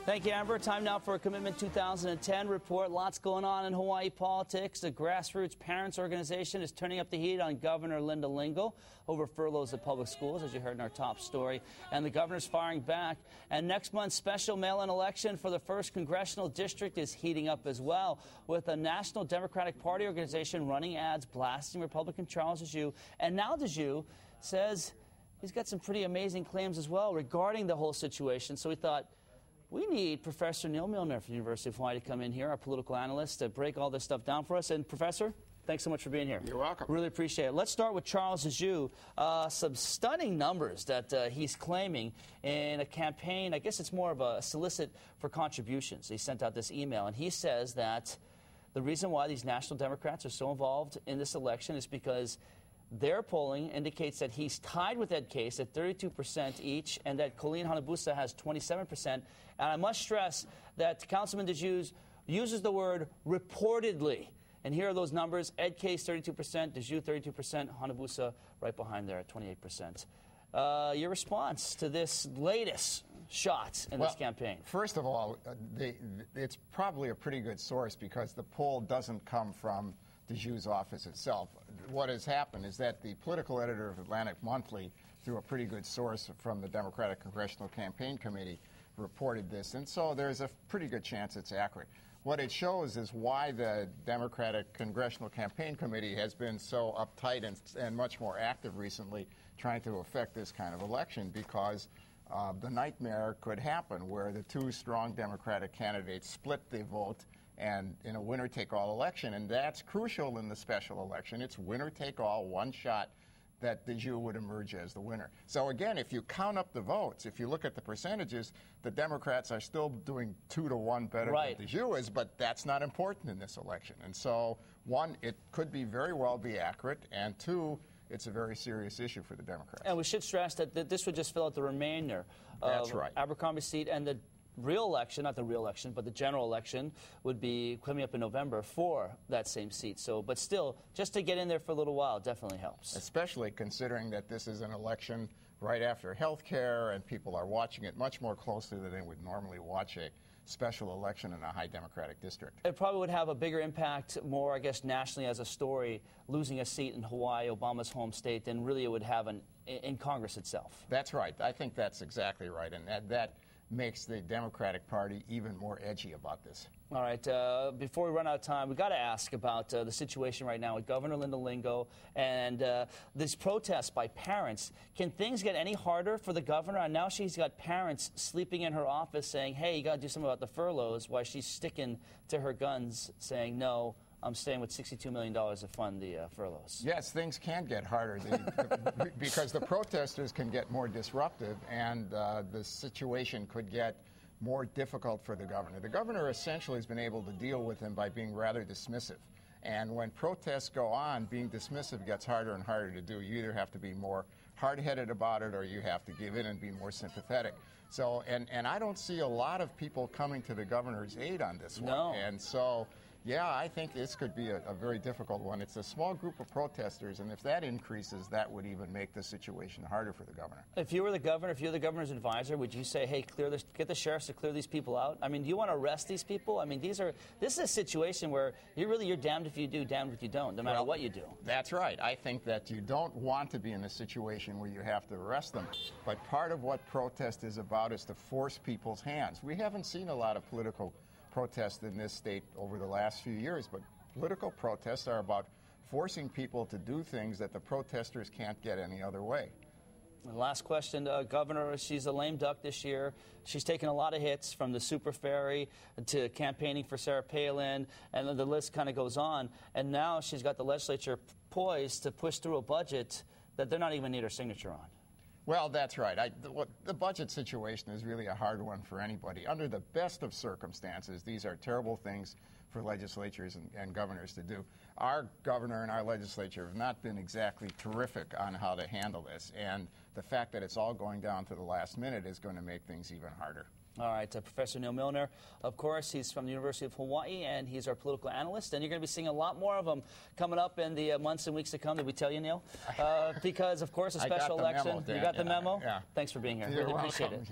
Thank you, Amber. Time now for a Commitment 2010 report. Lots going on in Hawaii politics. The grassroots parents organization is turning up the heat on Governor Linda Lingle over furloughs at public schools, as you heard in our top story. And the governor's firing back. And next month's special mail-in election for the 1st Congressional District is heating up as well, with a National Democratic Party organization running ads blasting Republican Charles Dejoux. And now Dejoux says he's got some pretty amazing claims as well regarding the whole situation. So we thought, we need Professor Neil Milner from the University of Hawaii to come in here, our political analyst, to break all this stuff down for us. And, Professor, thanks so much for being here. You're welcome. Really appreciate it. Let's start with Charles Dejoux. Some stunning numbers that he's claiming in a campaign. I guess it's more of a solicit for contributions. He sent out this email, and he says that the reason why these national Democrats are so involved in this election is because their polling indicates that he's tied with Ed Case at 32% each, and that Colleen Hanabusa has 27%. And I must stress that Councilman Dejoux uses the word reportedly. And here are those numbers. Ed Case, 32%, Dejoux, 32%, Hanabusa right behind there at 28%. Your response to this latest shot in this campaign? First of all, it's probably a pretty good source because the poll doesn't come from Dejoux's office itself. What has happened is that the political editor of Atlantic Monthly, through a pretty good source from the Democratic Congressional Campaign Committee, reported this, and so there's a pretty good chance it's accurate. What it shows is why the Democratic Congressional Campaign Committee has been so uptight and much more active recently trying to affect this kind of election, because the nightmare could happen where the two strong Democratic candidates split the vote and in a winner-take-all election, and that's crucial in the special election. It's winner-take-all, one shot that Dejoux would emerge as the winner. So again, if you count up the votes, if you look at the percentages, the Democrats are still doing 2-to-1 better than Dejoux is, but that's not important in this election. And so, one, it could very well be accurate, and two, it's a very serious issue for the Democrats. And we should stress that this would just fill out the remainder of Abercrombie's seat, and the real election, not the real election, but the general election would be coming up in November for that same seat. So, but still, just to get in there for a little while definitely helps. Especially considering that this is an election right after health care, and people are watching it much more closely than they would normally watch a special election in a high Democratic district. It probably would have a bigger impact, more, I guess, nationally as a story, losing a seat in Hawaii, Obama's home state, than really it would have in Congress itself. That's right. I think that's exactly right. And that makes the Democratic Party even more edgy about this. All right. Before we run out of time, we've got to ask about the situation right now with Governor Linda Lingle and this protest by parents. Can things get any harder for the governor? And now she's got parents sleeping in her office saying, hey, you got to do something about the furloughs, while she's sticking to her guns saying, no, I'm staying with $62 million to fund the furloughs. Yes, things can get harder because the protesters can get more disruptive, and the situation could get more difficult for the governor. The governor essentially has been able to deal with them by being rather dismissive. And when protests go on, being dismissive gets harder and harder to do. You either have to be more hard-headed about it, or you have to give in and be more sympathetic. So, and I don't see a lot of people coming to the governor's aid on this one. No. And so, yeah, I think this could be a very difficult one. It's a small group of protesters, and if that increases, that would even make the situation harder for the governor. If you were the governor, if you're the governor's advisor, would you say, hey, clear this, get the sheriffs to clear these people out? I mean, do you want to arrest these people? I mean, this is a situation where you're damned if you do, damned if you don't, no matter what you do. That's right. I think that you don't want to be in a situation where you have to arrest them. But part of what protest is about is to force people's hands. We haven't seen a lot of political protests in this state over the last few years, but political protests are about forcing people to do things that the protesters can't get any other way. Last question, Governor, she's a lame duck this year. She's taken a lot of hits, from the super ferry to campaigning for Sarah Palin, and the list kind of goes on. And now she's got the legislature poised to push through a budget that they're not even need her signature on. Well, that's right. The budget situation is really a hard one for anybody. Under the best of circumstances, these are terrible things for legislatures and governors to do. Our governor and our legislature have not been exactly terrific on how to handle this, and the fact that it's all going down to the last minute is going to make things even harder. All right, Professor Neil Milner, of course, he's from the University of Hawaii, and he's our political analyst, and you're going to be seeing a lot more of them coming up in the months and weeks to come. Did we tell you, Neil? Because, of course, a special election. Memo, Dan. You got the memo? Yeah. Thanks for being here. You're Really appreciate welcome. it.